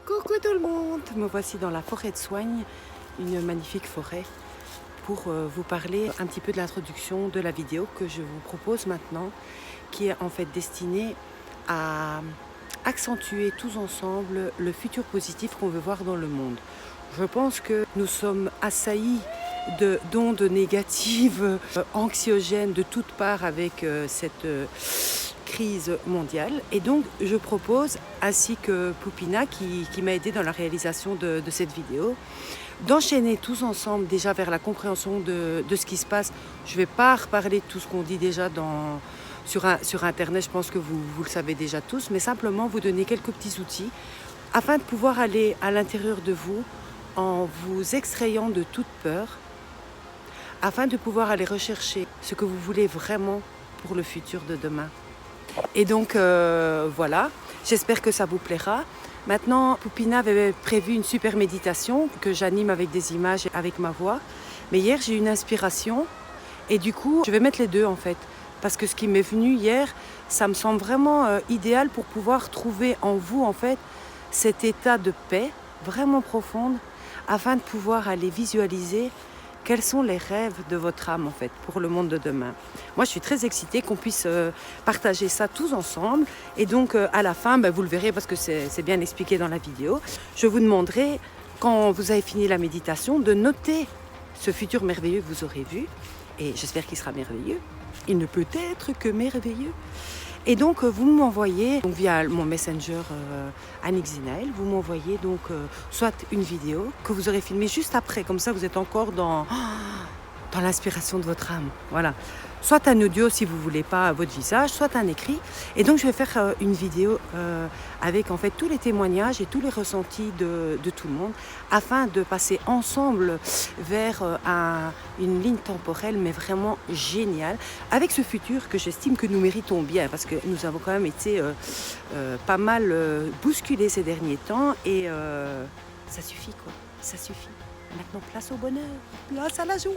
Coucou tout le monde, me voici dans la forêt de Soignes, une magnifique forêt, pour vous parler un petit peu de l'introduction de la vidéo que je vous propose maintenant, qui est en fait destinée à accentuer tous ensemble le futur positif qu'on veut voir dans le monde. Je pense que nous sommes assaillis d'ondes négatives, anxiogènes de toutes parts avec cette crise mondiale. Et donc je propose, ainsi que Poupina qui m'a aidé dans la réalisation de cette vidéo, d'enchaîner tous ensemble déjà vers la compréhension de ce qui se passe. Je ne vais pas reparler de tout ce qu'on dit déjà sur Internet, je pense que vous le savez déjà tous, mais simplement vous donner quelques petits outils afin de pouvoir aller à l'intérieur de vous en vous extrayant de toute peur, afin de pouvoir aller rechercher ce que vous voulez vraiment pour le futur de demain. Et donc voilà, j'espère que ça vous plaira. Maintenant, Poupina avait prévu une super méditation que j'anime avec des images et avec ma voix. Mais hier, j'ai eu une inspiration et du coup, je vais mettre les deux en fait. Parce que ce qui m'est venu hier, ça me semble vraiment idéal pour pouvoir trouver en vous en fait cet état de paix vraiment profonde afin de pouvoir aller visualiser quels sont les rêves de votre âme en fait pour le monde de demain. Moi je suis très excitée qu'on puisse partager ça tous ensemble et donc à la fin, vous le verrez parce que c'est bien expliqué dans la vidéo, je vous demanderai quand vous avez fini la méditation de noter ce futur merveilleux que vous aurez vu et j'espère qu'il sera merveilleux. Il ne peut être que merveilleux. Et donc vous m'envoyez donc, via mon messenger Annick Zinaël, vous m'envoyez donc soit une vidéo que vous aurez filmée juste après, comme ça vous êtes encore dans l'inspiration de votre âme. Voilà. Soit un audio si vous ne voulez pas votre visage, soit un écrit. Et donc je vais faire une vidéo avec en fait tous les témoignages et tous les ressentis de tout le monde afin de passer ensemble vers une ligne temporelle mais vraiment géniale avec ce futur que j'estime que nous méritons bien parce que nous avons quand même été pas mal bousculés ces derniers temps et ça suffit quoi, ça suffit. Maintenant place au bonheur, place à la joie.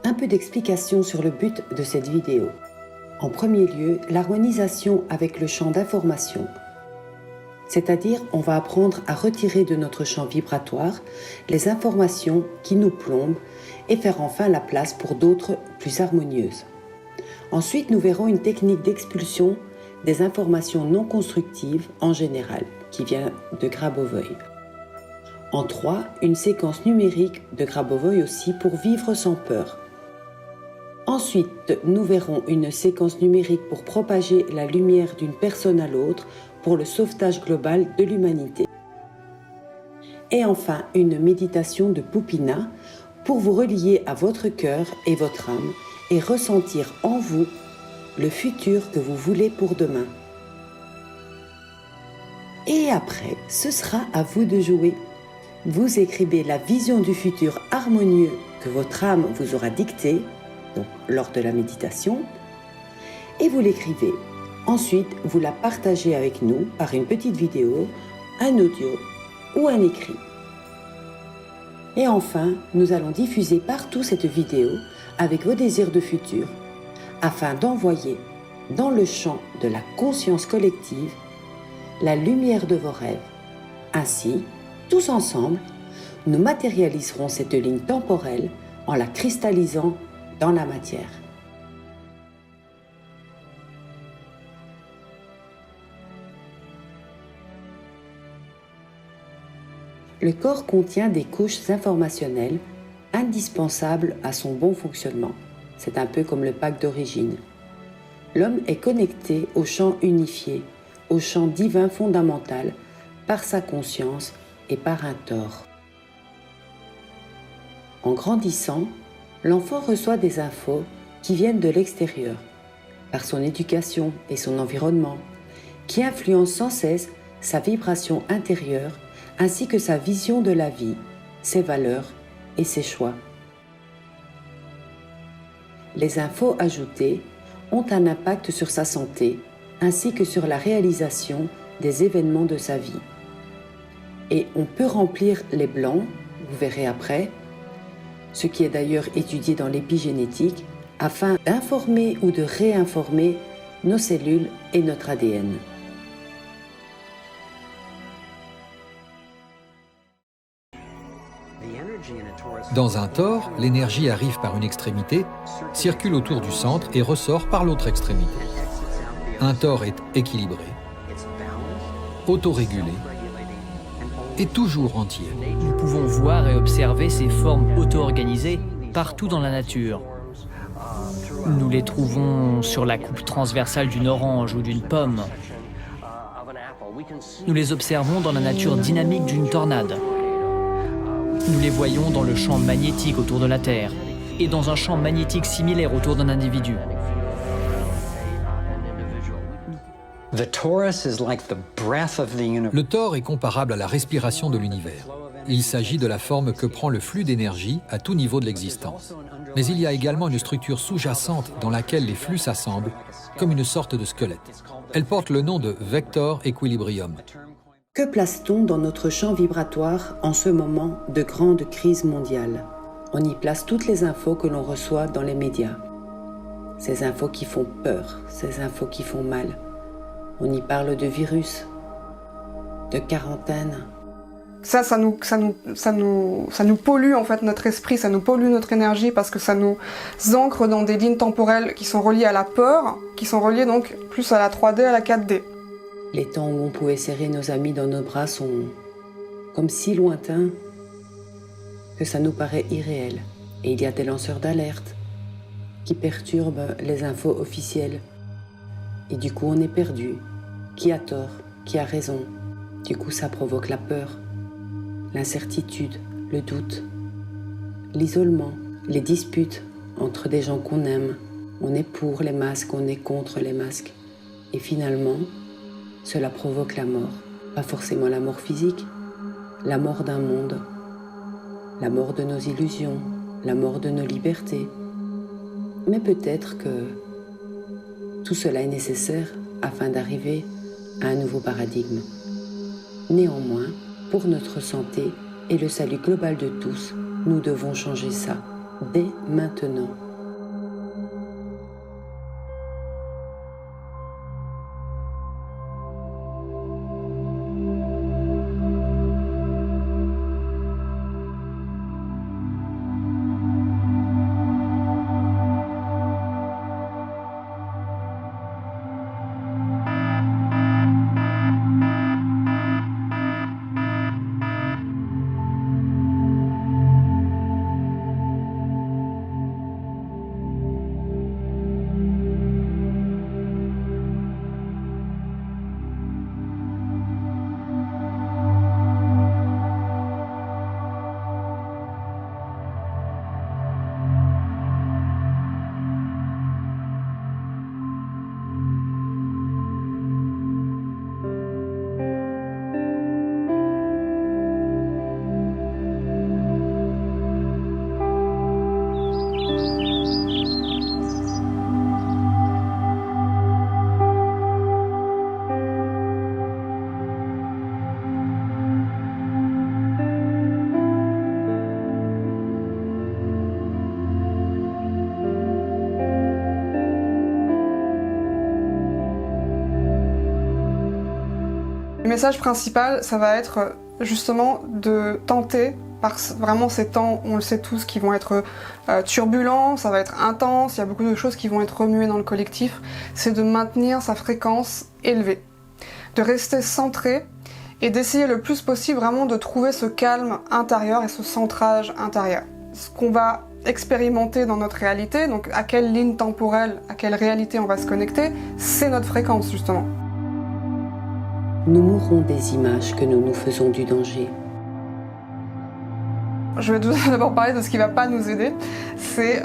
Un peu d'explication sur le but de cette vidéo. En premier lieu, l'harmonisation avec le champ d'information. C'est-à-dire, on va apprendre à retirer de notre champ vibratoire les informations qui nous plombent et faire enfin la place pour d'autres plus harmonieuses. Ensuite, nous verrons une technique d'expulsion des informations non constructives en général, qui vient de Grabovoi. En 3, une séquence numérique de Grabovoi aussi pour vivre sans peur. Ensuite, nous verrons une séquence numérique pour propager la lumière d'une personne à l'autre pour le sauvetage global de l'humanité. Et enfin, une méditation de Poupina pour vous relier à votre cœur et votre âme et ressentir en vous le futur que vous voulez pour demain. Et après, ce sera à vous de jouer. Vous écrivez la vision du futur harmonieux que votre âme vous aura dicté donc lors de la méditation, et vous l'écrivez. Ensuite, vous la partagez avec nous par une petite vidéo, un audio ou un écrit. Et enfin, nous allons diffuser partout cette vidéo avec vos désirs de futur, afin d'envoyer dans le champ de la conscience collective la lumière de vos rêves. Ainsi, tous ensemble, nous matérialiserons cette ligne temporelle en la cristallisant dans la matière. Le corps contient des couches informationnelles indispensables à son bon fonctionnement. C'est un peu comme le pack d'origine. L'homme est connecté au champ unifié, au champ divin fondamental, par sa conscience et par un tore. En grandissant, l'enfant reçoit des infos qui viennent de l'extérieur, par son éducation et son environnement, qui influencent sans cesse sa vibration intérieure ainsi que sa vision de la vie, ses valeurs et ses choix. Les infos ajoutées ont un impact sur sa santé ainsi que sur la réalisation des événements de sa vie. Et on peut remplir les blancs, vous verrez après, ce qui est d'ailleurs étudié dans l'épigénétique, afin d'informer ou de réinformer nos cellules et notre ADN. Dans un Taure, l'énergie arrive par une extrémité, circule autour du centre et ressort par l'autre extrémité. Un Taure est équilibré, autorégulé et toujours entier. Nous pouvons voir et observer ces formes auto-organisées partout dans la nature. Nous les trouvons sur la coupe transversale d'une orange ou d'une pomme. Nous les observons dans la nature dynamique d'une tornade. Nous les voyons dans le champ magnétique autour de la Terre et dans un champ magnétique similaire autour d'un individu. Le Taure est comparable à la respiration de l'univers. Il s'agit de la forme que prend le flux d'énergie à tout niveau de l'existence. Mais il y a également une structure sous-jacente dans laquelle les flux s'assemblent, comme une sorte de squelette. Elle porte le nom de Vector Equilibrium. Que place-t-on dans notre champ vibratoire en ce moment de grande crise mondiale? On y place toutes les infos que l'on reçoit dans les médias. Ces infos qui font peur, ces infos qui font mal. On y parle de virus, de quarantaine. Ça nous pollue en fait notre esprit, ça nous pollue notre énergie parce que ça nous ancre dans des lignes temporelles qui sont reliées à la peur, qui sont reliées donc plus à la 3D, à la 4D. Les temps où on pouvait serrer nos amis dans nos bras sont comme si lointains que ça nous paraît irréel. Et il y a des lanceurs d'alerte qui perturbent les infos officielles. Et du coup, on est perdu. Qui a tort? Qui a raison? Du coup, ça provoque la peur, l'incertitude, le doute, l'isolement, les disputes entre des gens qu'on aime. On est pour les masques, on est contre les masques. Et finalement, cela provoque la mort. Pas forcément la mort physique, la mort d'un monde, la mort de nos illusions, la mort de nos libertés. Mais peut-être que tout cela est nécessaire afin d'arriver à un nouveau paradigme. Néanmoins, pour notre santé et le salut global de tous, nous devons changer ça dès maintenant. Le message principal, ça va être justement de tenter, par vraiment ces temps, on le sait tous, qui vont être turbulents, ça va être intense, il y a beaucoup de choses qui vont être remuées dans le collectif, c'est de maintenir sa fréquence élevée, de rester centré et d'essayer le plus possible vraiment de trouver ce calme intérieur et ce centrage intérieur. Ce qu'on va expérimenter dans notre réalité, donc à quelle ligne temporelle, à quelle réalité on va se connecter, c'est notre fréquence justement. Nous mourrons des images que nous nous faisons du danger. je vais d'abord parler de ce qui ne va pas nous aider. C'est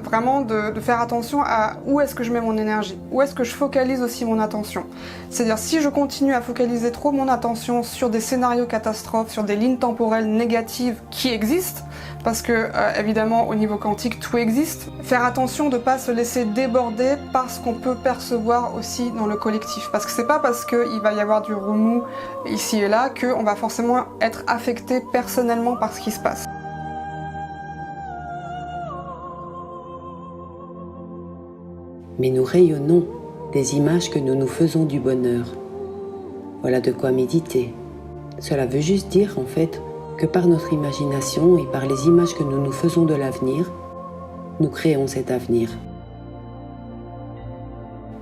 vraiment de faire attention à où est-ce que je mets mon énergie, où est-ce que je focalise aussi mon attention. C'est-à-dire si je continue à focaliser trop mon attention sur des scénarios catastrophes, sur des lignes temporelles négatives qui existent, parce que évidemment au niveau quantique tout existe, faire attention de ne pas se laisser déborder par ce qu'on peut percevoir aussi dans le collectif. Parce que c'est pas parce qu'il va y avoir du remous ici et là qu'on va forcément être affecté personnellement par ce qui se passe. Mais nous rayonnons des images que nous nous faisons du bonheur. Voilà de quoi méditer. Cela veut juste dire en fait que par notre imagination et par les images que nous nous faisons de l'avenir, nous créons cet avenir.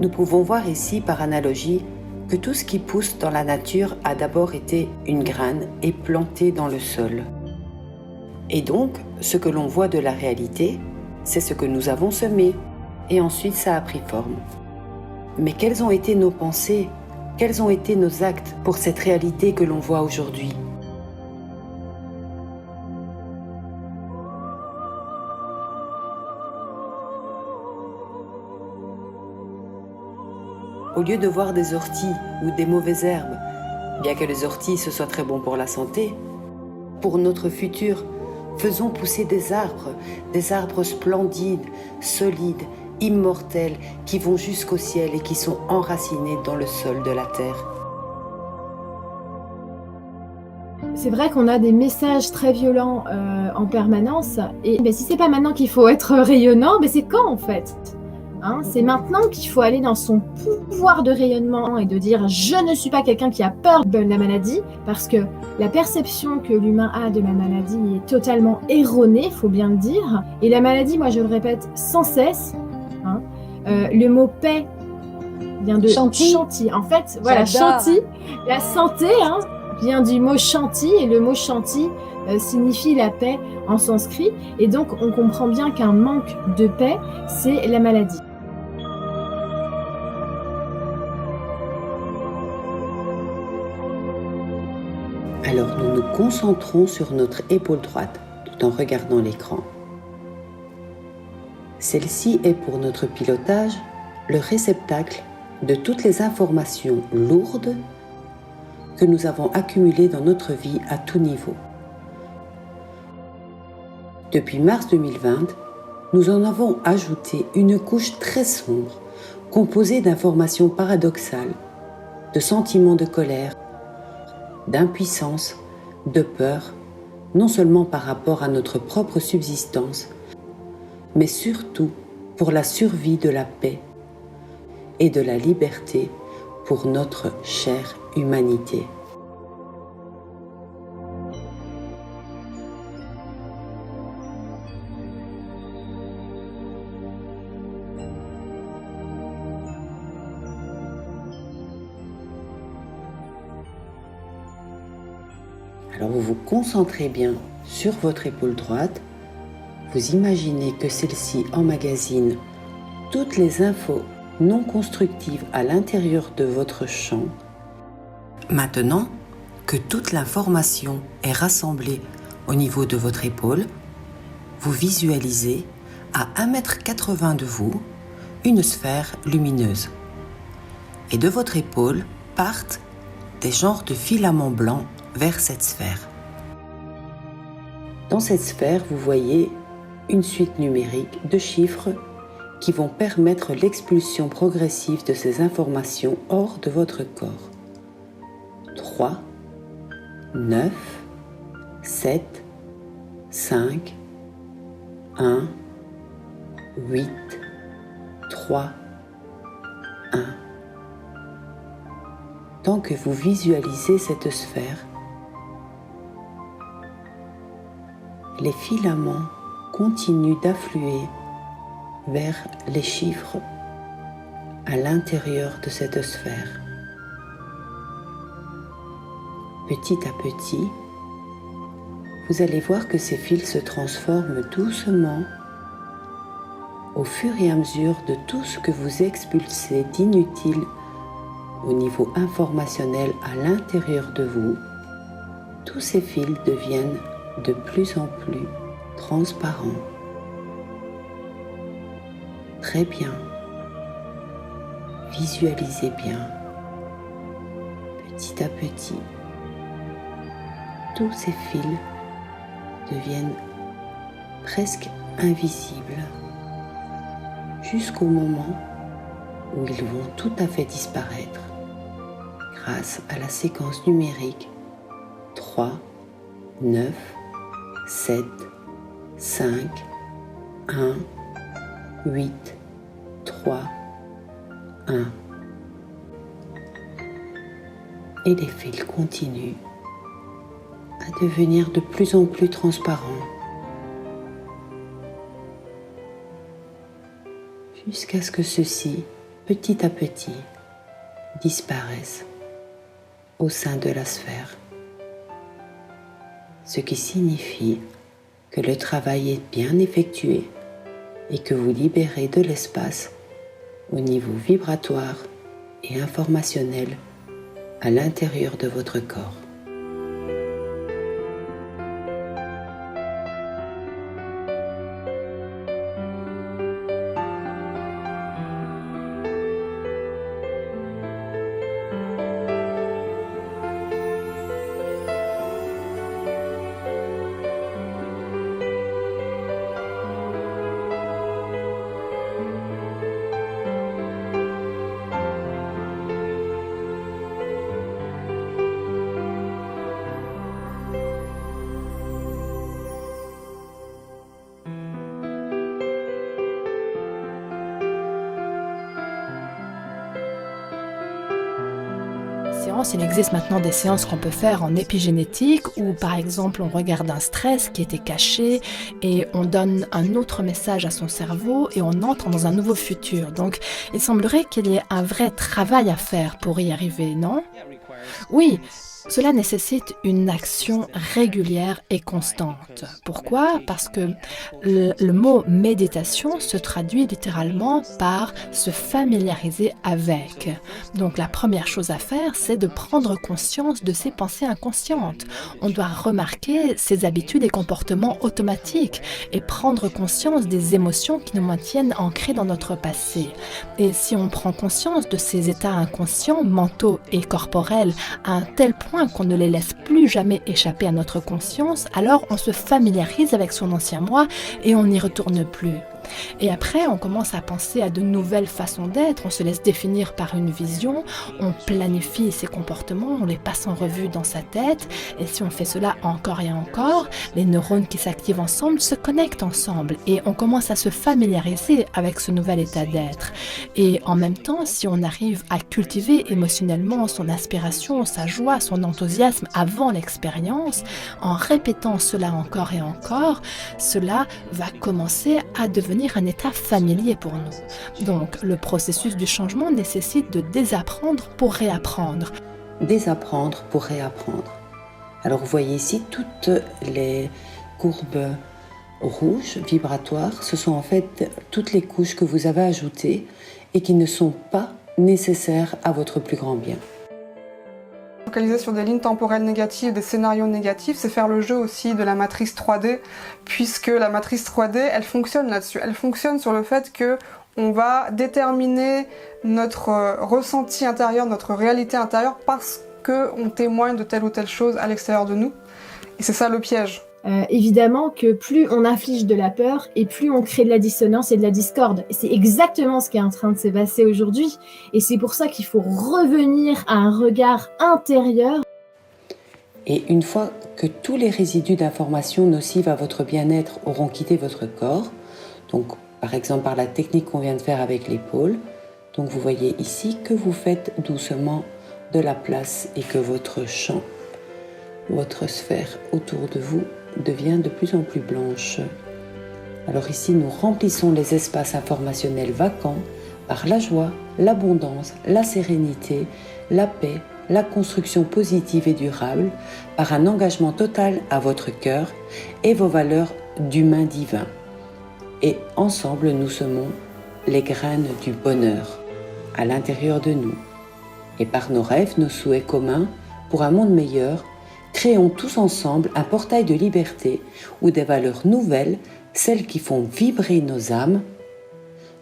Nous pouvons voir ici par analogie que tout ce qui pousse dans la nature a d'abord été une graine et planté dans le sol. Et donc, ce que l'on voit de la réalité, c'est ce que nous avons semé. Et ensuite, ça a pris forme. Mais quelles ont été nos pensées, quels ont été nos actes pour cette réalité que l'on voit aujourd'hui ? Au lieu de voir des orties ou des mauvaises herbes, bien que les orties ce soit très bon pour la santé, pour notre futur, faisons pousser des arbres splendides, solides, immortels, qui vont jusqu'au ciel et qui sont enracinés dans le sol de la terre. C'est vrai qu'on a des messages très violents en permanence, et si c'est pas maintenant qu'il faut être rayonnant, c'est quand en fait ? C'est maintenant qu'il faut aller dans son pouvoir de rayonnement et de dire « je ne suis pas quelqu'un qui a peur de la maladie » parce que la perception que l'humain a de la maladie est totalement erronée, il faut bien le dire. Et la maladie, moi je le répète sans cesse, le mot « paix » vient de chanti. En fait, voilà, chanti, la santé vient du mot chanti et le mot chanti signifie la paix en sanskrit. Et donc on comprend bien qu'un manque de paix, c'est la maladie. Alors nous nous concentrons sur notre épaule droite tout en regardant l'écran. Celle-ci est pour notre pilotage le réceptacle de toutes les informations lourdes que nous avons accumulées dans notre vie à tout niveau. Depuis mars 2020, nous en avons ajouté une couche très sombre, composée d'informations paradoxales, de sentiments de colère, d'impuissance, de peur, non seulement par rapport à notre propre subsistance, mais surtout pour la survie de la paix et de la liberté pour notre chère humanité. Alors vous vous concentrez bien sur votre épaule droite, vous imaginez que celle-ci emmagasine toutes les infos non constructives à l'intérieur de votre champ. Maintenant que toute l'information est rassemblée au niveau de votre épaule, vous visualisez à 1,80 m de vous une sphère lumineuse. Et de votre épaule partent des genres de filaments blancs vers cette sphère. Dans cette sphère, vous voyez une suite numérique de chiffres qui vont permettre l'expulsion progressive de ces informations hors de votre corps. 3, 9, 7, 5, 1, 8, 3, 1. Tant que vous visualisez cette sphère, les filaments continuent d'affluer vers les chiffres à l'intérieur de cette sphère. Petit à petit, vous allez voir que ces fils se transforment doucement au fur et à mesure de tout ce que vous expulsez d'inutile au niveau informationnel à l'intérieur de vous. Tous ces fils deviennent de plus en plus transparent. Très bien. Visualisez bien, petit à petit, tous ces fils deviennent presque invisibles jusqu'au moment où ils vont tout à fait disparaître grâce à la séquence numérique 3, 9, 7, 5, 1, 8, 3, 1. Et les fils continuent à devenir de plus en plus transparents jusqu'à ce que ceux-ci, petit à petit, disparaissent au sein de la sphère. Ce qui signifie que le travail est bien effectué et que vous libérez de l'espace au niveau vibratoire et informationnel à l'intérieur de votre corps. Il existe maintenant des séances qu'on peut faire en épigénétique où par exemple on regarde un stress qui était caché et on donne un autre message à son cerveau et on entre dans un nouveau futur. Donc il semblerait qu'il y ait un vrai travail à faire pour y arriver, non ? Oui. Cela nécessite une action régulière et constante. Pourquoi ? Parce que le mot méditation se traduit littéralement par se familiariser avec. Donc la première chose à faire, c'est de prendre conscience de ses pensées inconscientes. On doit remarquer ses habitudes et comportements automatiques et prendre conscience des émotions qui nous maintiennent ancrés dans notre passé. Et si on prend conscience de ces états inconscients, mentaux et corporels à un tel point qu'on ne les laisse plus jamais échapper à notre conscience, alors on se familiarise avec son ancien moi et on n'y retourne plus. Et après, on commence à penser à de nouvelles façons d'être, on se laisse définir par une vision, on planifie ses comportements, on les passe en revue dans sa tête, et si on fait cela encore et encore, les neurones qui s'activent ensemble se connectent ensemble, et on commence à se familiariser avec ce nouvel état d'être. Et en même temps, si on arrive à cultiver émotionnellement son aspiration, sa joie, son enthousiasme avant l'expérience, en répétant cela encore et encore, cela va commencer à devenir un état familier pour nous. Donc, le processus du changement nécessite de désapprendre pour réapprendre. Désapprendre pour réapprendre. Alors, vous voyez ici toutes les courbes rouges vibratoires. Ce sont en fait toutes les couches que vous avez ajoutées et qui ne sont pas nécessaires à votre plus grand bien. Focaliser sur des lignes temporelles négatives, des scénarios négatifs, c'est faire le jeu aussi de la matrice 3D, puisque la matrice 3D, elle fonctionne là-dessus. Elle fonctionne sur le fait que on va déterminer notre ressenti intérieur, notre réalité intérieure, parce qu'on témoigne de telle ou telle chose à l'extérieur de nous. Et c'est ça le piège. Évidemment que plus on inflige de la peur et plus on crée de la dissonance et de la discorde. Et c'est exactement ce qui est en train de se passer aujourd'hui. Et c'est pour ça qu'il faut revenir à un regard intérieur. Et une fois que tous les résidus d'informations nocives à votre bien-être auront quitté votre corps, donc par exemple par la technique qu'on vient de faire avec l'épaule, donc vous voyez ici que vous faites doucement de la place et que votre champ, votre sphère autour de vous devient de plus en plus blanche. Alors ici, nous remplissons les espaces informationnels vacants par la joie, l'abondance, la sérénité, la paix, la construction positive et durable, par un engagement total à votre cœur et vos valeurs d'humain divin. Et ensemble, nous semons les graines du bonheur à l'intérieur de nous. Et par nos rêves, nos souhaits communs pour un monde meilleur, créons tous ensemble un portail de liberté où des valeurs nouvelles, celles qui font vibrer nos âmes,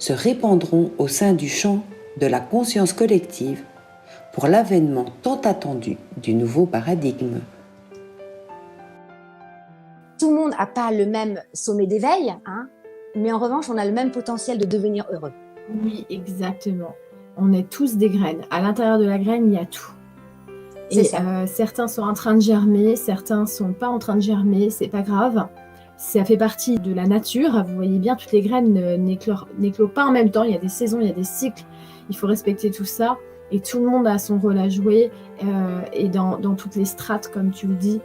se répandront au sein du champ de la conscience collective pour l'avènement tant attendu du nouveau paradigme. Tout le monde n'a pas le même sommet d'éveil, hein, mais en revanche, on a le même potentiel de devenir heureux. Oui, exactement. On est tous des graines. À l'intérieur de la graine, il y a tout. Et certains sont en train de germer, certains sont pas en train de germer, c'est pas grave. Ça fait partie de la nature. Vous voyez bien, toutes les graines n'éclosent pas en même temps. Il y a des saisons, il y a des cycles. Il faut respecter tout ça. Et tout le monde a son rôle à jouer. Et dans toutes les strates, comme tu le dis.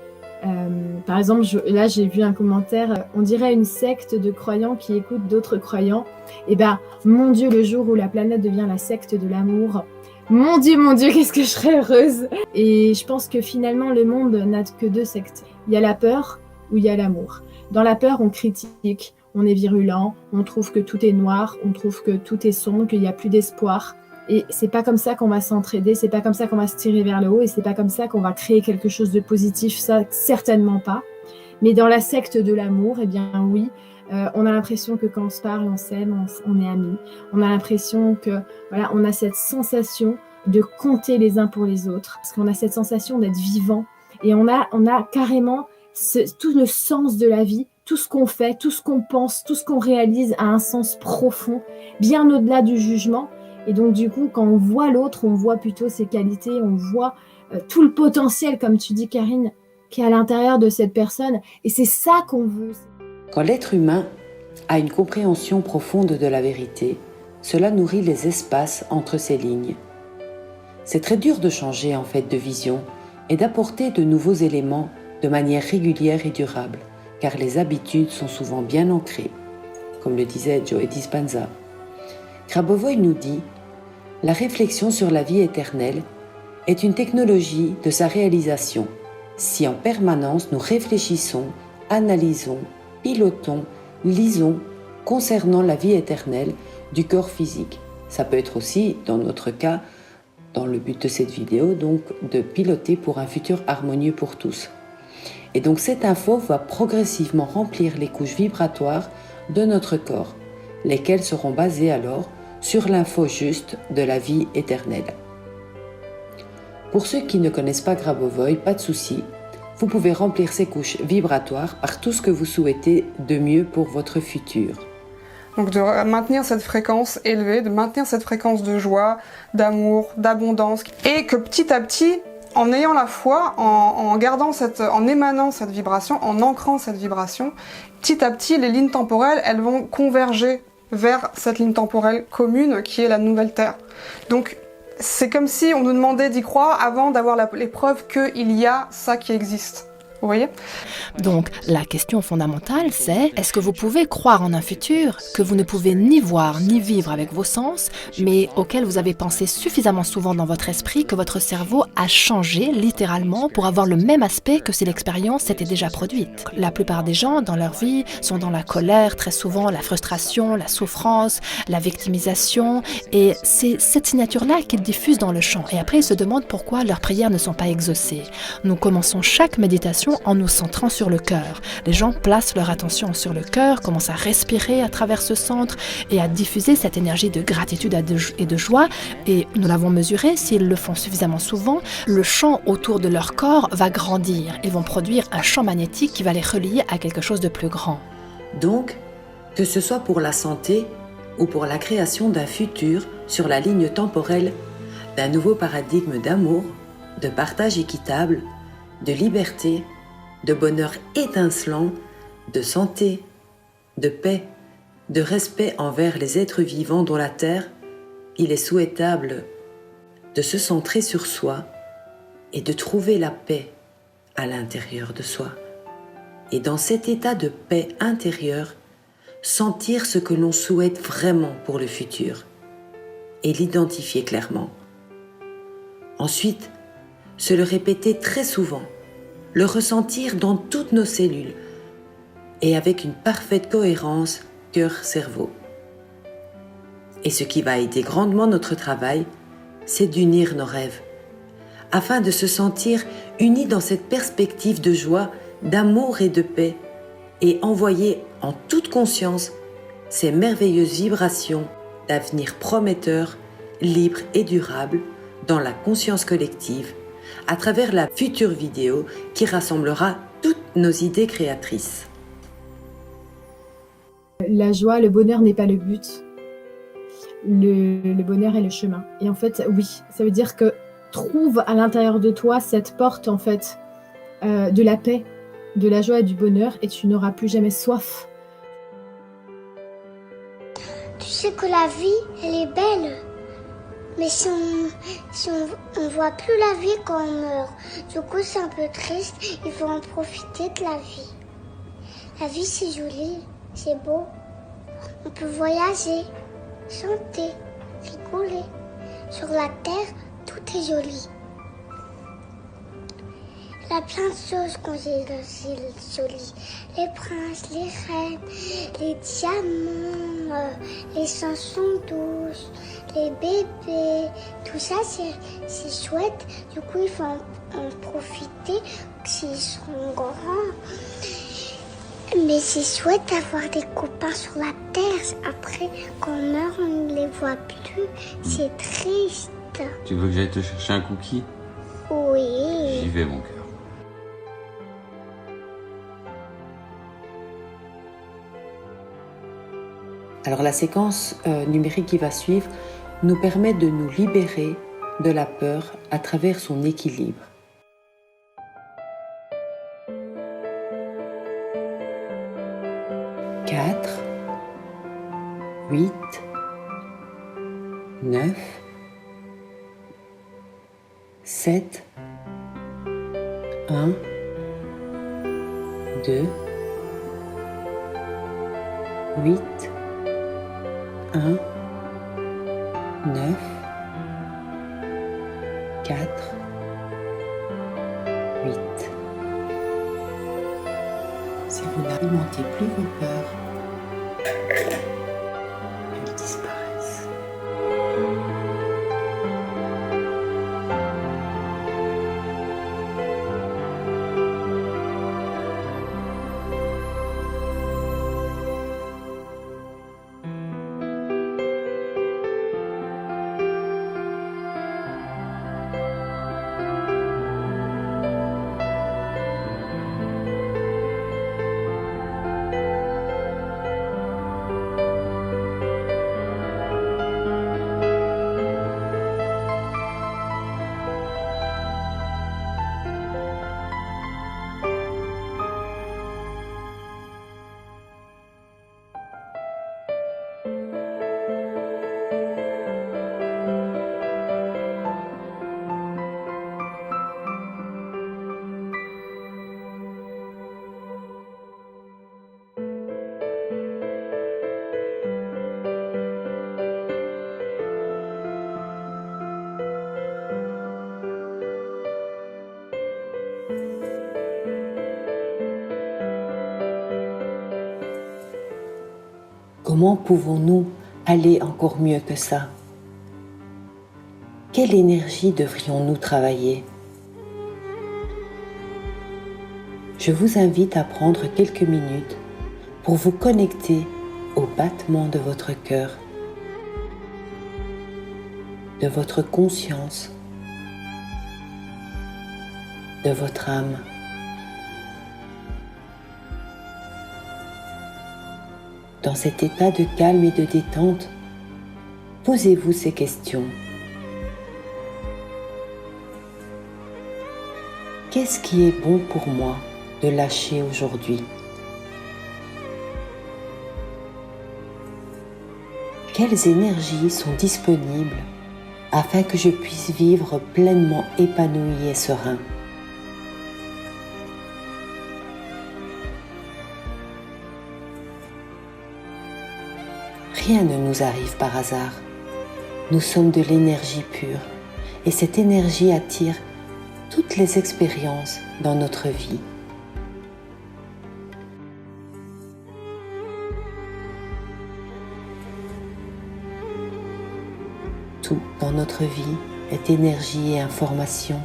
Par exemple, là, j'ai vu un commentaire. On dirait une secte de croyants qui écoutent d'autres croyants. Et ben, mon Dieu, le jour où la planète devient la secte de l'amour, mon Dieu, qu'est-ce que je serais heureuse. Et je pense que finalement, le monde n'a que deux sectes. Il y a la peur ou il y a l'amour. Dans la peur, on critique, on est virulent, on trouve que tout est noir, on trouve que tout est sombre, qu'il n'y a plus d'espoir. Et c'est pas comme ça qu'on va s'entraider, c'est pas comme ça qu'on va se tirer vers le haut, et c'est pas comme ça qu'on va créer quelque chose de positif, ça certainement pas. Mais dans la secte de l'amour, eh bien oui, on a l'impression que quand on se parle, on s'aime, on est amis. On a l'impression que voilà, on a cette sensation de compter les uns pour les autres, parce qu'on a cette sensation d'être vivant, et on a carrément tout le sens de la vie, tout ce qu'on fait, tout ce qu'on pense, tout ce qu'on réalise a un sens profond, bien au-delà du jugement. Et donc du coup, quand on voit l'autre, on voit plutôt ses qualités, on voit tout le potentiel, comme tu dis Karine, qui est à l'intérieur de cette personne. Et c'est ça qu'on veut. Quand l'être humain a une compréhension profonde de la vérité, cela nourrit les espaces entre ces lignes. C'est très dur de changer en fait de vision et d'apporter de nouveaux éléments de manière régulière et durable, car les habitudes sont souvent bien ancrées, comme le disait Joe Dispenza. Grabovoi nous dit « La réflexion sur la vie éternelle est une technologie de sa réalisation, si en permanence nous réfléchissons, analysons, pilotons, lisons concernant la vie éternelle du corps physique. » Ça peut être aussi, dans notre cas, dans le but de cette vidéo, donc de piloter pour un futur harmonieux pour tous. Et donc cette info va progressivement remplir les couches vibratoires de notre corps, lesquelles seront basées alors sur l'info juste de la vie éternelle. Pour ceux qui ne connaissent pas Grabovoi, pas de souci, vous pouvez remplir ces couches vibratoires par tout ce que vous souhaitez de mieux pour votre futur. Donc de maintenir cette fréquence élevée, de maintenir cette fréquence de joie, d'amour, d'abondance, et que petit à petit, en ayant la foi, en émanant cette vibration, en ancrant cette vibration, petit à petit, les lignes temporelles, elles vont converger vers cette ligne temporelle commune qui est la nouvelle Terre. Donc, c'est comme si on nous demandait d'y croire avant d'avoir les preuves qu'il y a ça qui existe. Vous voyez ? Donc, la question fondamentale, c'est est-ce que vous pouvez croire en un futur que vous ne pouvez ni voir ni vivre avec vos sens, mais auquel vous avez pensé suffisamment souvent dans votre esprit que votre cerveau a changé littéralement pour avoir le même aspect que si l'expérience s'était déjà produite. La plupart des gens dans leur vie sont dans la colère, très souvent la frustration, la souffrance, la victimisation, et c'est cette signature-là qu'ils diffusent dans le champ. Et après, ils se demandent pourquoi leurs prières ne sont pas exaucées. Nous commençons chaque méditation en nous centrant sur le cœur. Les gens placent leur attention sur le cœur, commencent à respirer à travers ce centre et à diffuser cette énergie de gratitude et de joie. Et nous l'avons mesuré, s'ils le font suffisamment souvent, le champ autour de leur corps va grandir et vont produire un champ magnétique qui va les relier à quelque chose de plus grand. Donc, que ce soit pour la santé ou pour la création d'un futur sur la ligne temporelle, d'un nouveau paradigme d'amour, de partage équitable, de liberté, de bonheur étincelant, de santé, de paix, de respect envers les êtres vivants dont la Terre, il est souhaitable de se centrer sur soi et de trouver la paix à l'intérieur de soi. Et dans cet état de paix intérieure, sentir ce que l'on souhaite vraiment pour le futur et l'identifier clairement. Ensuite, se le répéter très souvent, le ressentir dans toutes nos cellules et avec une parfaite cohérence cœur-cerveau. Et ce qui va aider grandement notre travail, c'est d'unir nos rêves afin de se sentir unis dans cette perspective de joie, d'amour et de paix, et envoyer en toute conscience ces merveilleuses vibrations d'avenir prometteur, libre et durable dans la conscience collective, à travers la future vidéo qui rassemblera toutes nos idées créatrices. La joie, le bonheur n'est pas le but. Le bonheur est le chemin. Et en fait, oui, ça veut dire que trouve à l'intérieur de toi cette porte, en fait, de la paix, de la joie et du bonheur, et tu n'auras plus jamais soif. Tu sais que la vie, elle est belle. Mais si on voit plus la vie quand on meurt, du coup c'est un peu triste, il faut en profiter de la vie. La vie c'est joli, c'est beau. On peut voyager, chanter, rigoler. Sur la terre, tout est joli. Il y a plein de choses qu'on dit jolies. Les princes, les reines, les diamants, les chansons douces, les bébés, tout ça c'est chouette. Du coup, il faut en profiter s'ils seront grands. Mais c'est chouette d'avoir des copains sur la terre. Après, quand on meurt, on ne les voit plus. C'est triste. Tu veux que j'aille te chercher un cookie? Oui. J'y vais, mon cœur. Alors la séquence numérique qui va suivre nous permet de nous libérer de la peur à travers son équilibre. Quatre, 8, 9, 7, 1, 2, 8, 1, 9, 4, 8. Si vous n'alimentez plus vos peurs, elles disparaissent. Comment pouvons-nous aller encore mieux que ça? Quelle énergie devrions-nous travailler? Je vous invite à prendre quelques minutes pour vous connecter au battement de votre cœur, de votre conscience, de votre âme. Dans cet état de calme et de détente, posez-vous ces questions. Qu'est-ce qui est bon pour moi de lâcher aujourd'hui? Quelles énergies sont disponibles afin que je puisse vivre pleinement épanoui et serein? Rien ne nous arrive par hasard. Nous sommes de l'énergie pure et cette énergie attire toutes les expériences dans notre vie. Tout dans notre vie est énergie et information.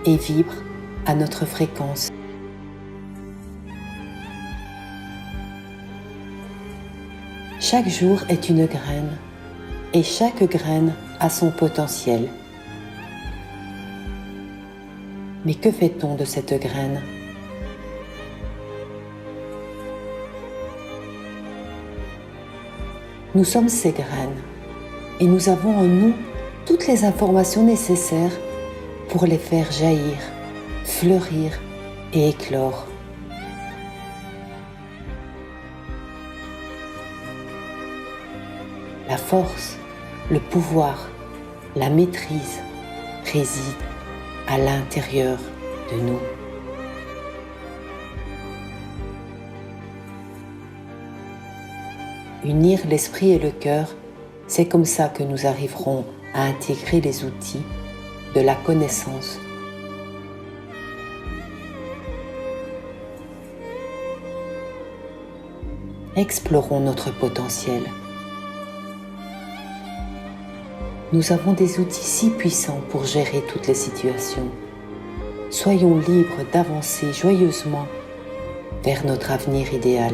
et vibrent à notre fréquence. Chaque jour est une graine et chaque graine a son potentiel. Mais que fait-on de cette graine ? Nous sommes ces graines et nous avons en nous toutes les informations nécessaires pour les faire jaillir, fleurir et éclore. La force, le pouvoir, la maîtrise résident à l'intérieur de nous. Unir l'esprit et le cœur, c'est comme ça que nous arriverons à intégrer les outils de la connaissance. Explorons notre potentiel. Nous avons des outils si puissants pour gérer toutes les situations. Soyons libres d'avancer joyeusement vers notre avenir idéal.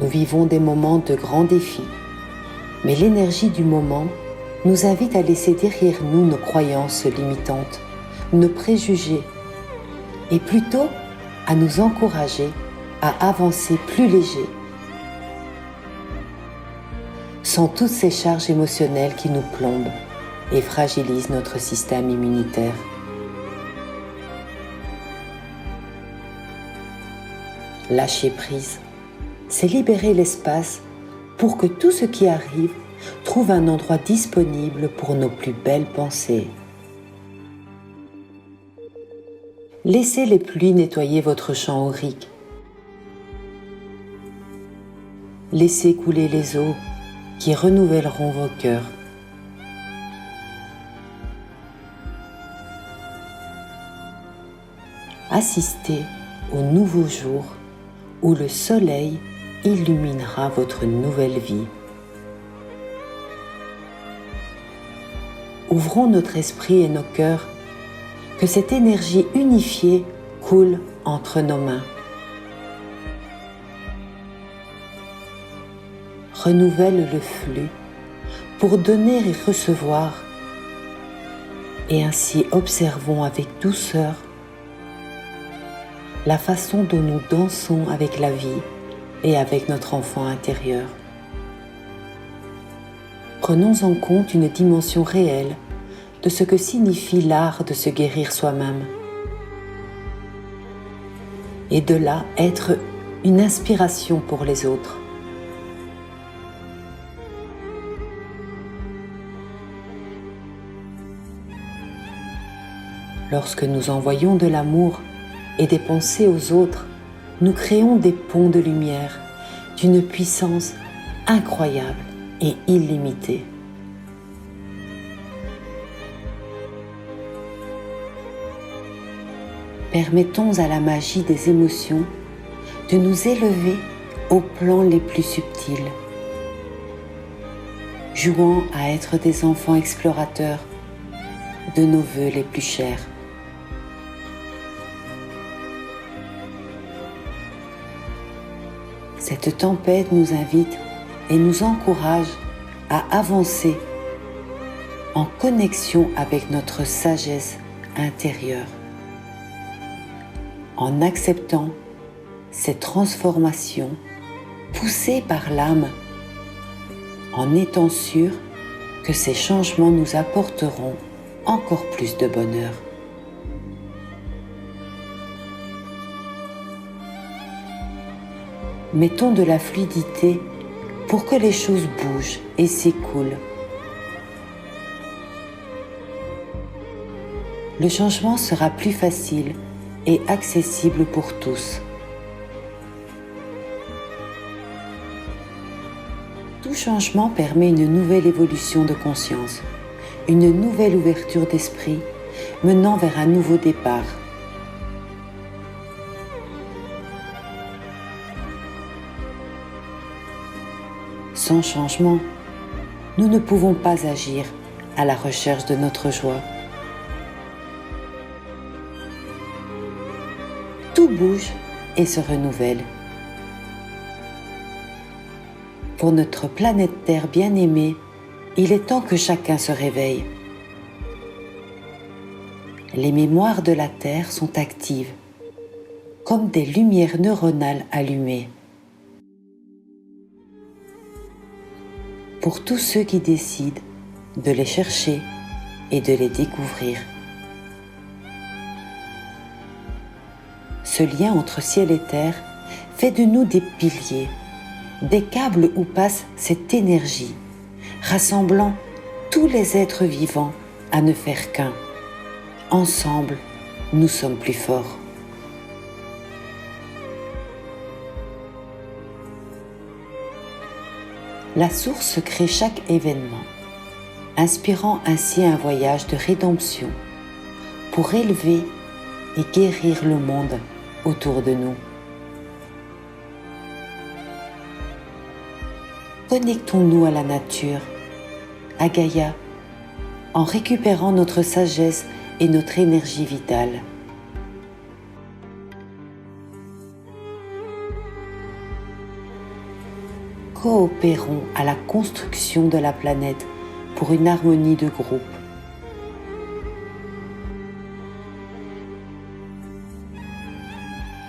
Nous vivons des moments de grands défis, mais l'énergie du moment nous invite à laisser derrière nous nos croyances limitantes, nos préjugés, et plutôt à nous encourager à avancer plus léger, sans toutes ces charges émotionnelles qui nous plombent et fragilisent notre système immunitaire. Lâcher prise, c'est libérer l'espace pour que tout ce qui arrive trouve un endroit disponible pour nos plus belles pensées. Laissez les pluies nettoyer votre champ aurique. Laissez couler les eaux qui renouvelleront vos cœurs. Assistez au nouveau jour où le soleil illuminera votre nouvelle vie. Ouvrons notre esprit et nos cœurs, que cette énergie unifiée coule entre nos mains. Renouvelle le flux pour donner et recevoir, et ainsi observons avec douceur la façon dont nous dansons avec la vie et avec notre enfant intérieur. Prenons en compte une dimension réelle de ce que signifie l'art de se guérir soi-même, et de là être une inspiration pour les autres. Lorsque nous envoyons de l'amour et des pensées aux autres, nous créons des ponts de lumière d'une puissance incroyable et illimitée. Permettons à la magie des émotions de nous élever aux plans les plus subtils. Jouons à être des enfants explorateurs de nos vœux les plus chers. Cette tempête nous invite et nous encourage à avancer en connexion avec notre sagesse intérieure, en acceptant ces transformations poussées par l'âme, en étant sûr que ces changements nous apporteront encore plus de bonheur. Mettons de la fluidité pour que les choses bougent et s'écoulent. Le changement sera plus facile et accessible pour tous. Tout changement permet une nouvelle évolution de conscience, une nouvelle ouverture d'esprit menant vers un nouveau départ. Sans changement, nous ne pouvons pas agir à la recherche de notre joie. Tout bouge et se renouvelle. Pour notre planète Terre bien-aimée, il est temps que chacun se réveille. Les mémoires de la Terre sont actives, comme des lumières neuronales allumées. Pour tous ceux qui décident de les chercher et de les découvrir. Ce lien entre ciel et terre fait de nous des piliers, des câbles où passe cette énergie, rassemblant tous les êtres vivants à ne faire qu'un. Ensemble, nous sommes plus forts. La source crée chaque événement, inspirant ainsi un voyage de rédemption pour élever et guérir le monde autour de nous. Connectons-nous à la nature, à Gaïa, en récupérant notre sagesse et notre énergie vitale. Coopérons à la construction de la planète pour une harmonie de groupe.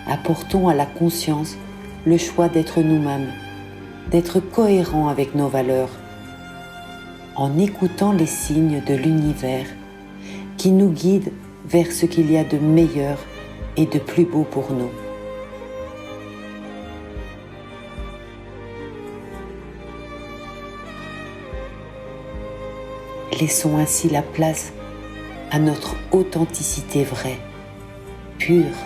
Apportons à la conscience le choix d'être nous-mêmes, d'être cohérents avec nos valeurs, en écoutant les signes de l'univers qui nous guident vers ce qu'il y a de meilleur et de plus beau pour nous. Laissons ainsi la place à notre authenticité vraie, pure.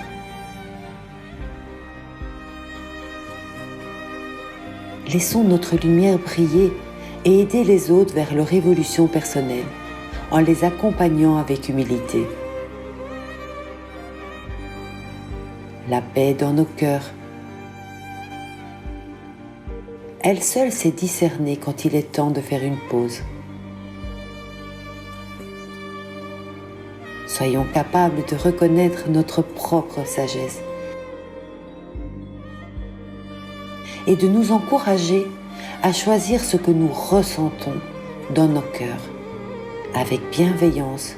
Laissons notre lumière briller et aider les autres vers leur évolution personnelle, en les accompagnant avec humilité. La paix dans nos cœurs. Elle seule sait discerner quand il est temps de faire une pause. Soyons capables de reconnaître notre propre sagesse et de nous encourager à choisir ce que nous ressentons dans nos cœurs, avec bienveillance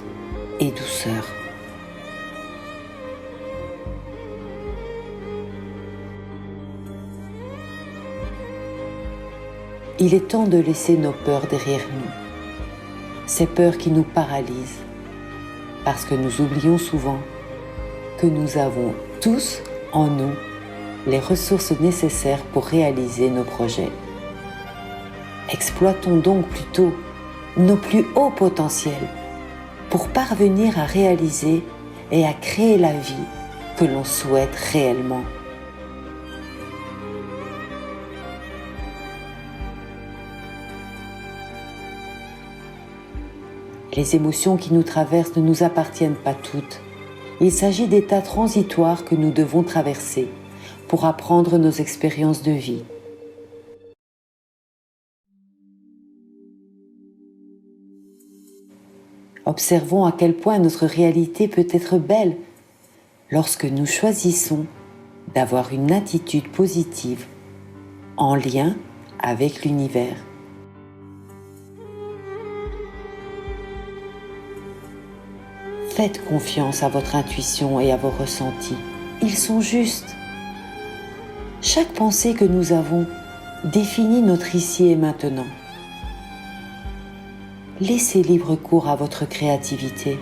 et douceur. Il est temps de laisser nos peurs derrière nous, ces peurs qui nous paralysent, parce que nous oublions souvent que nous avons tous en nous les ressources nécessaires pour réaliser nos projets. Exploitons donc plutôt nos plus hauts potentiels pour parvenir à réaliser et à créer la vie que l'on souhaite réellement. Les émotions qui nous traversent ne nous appartiennent pas toutes. Il s'agit d'états transitoires que nous devons traverser pour apprendre nos expériences de vie. Observons à quel point notre réalité peut être belle lorsque nous choisissons d'avoir une attitude positive en lien avec l'univers. Faites confiance à votre intuition et à vos ressentis. Ils sont justes. Chaque pensée que nous avons définit notre ici et maintenant. Laissez libre cours à votre créativité.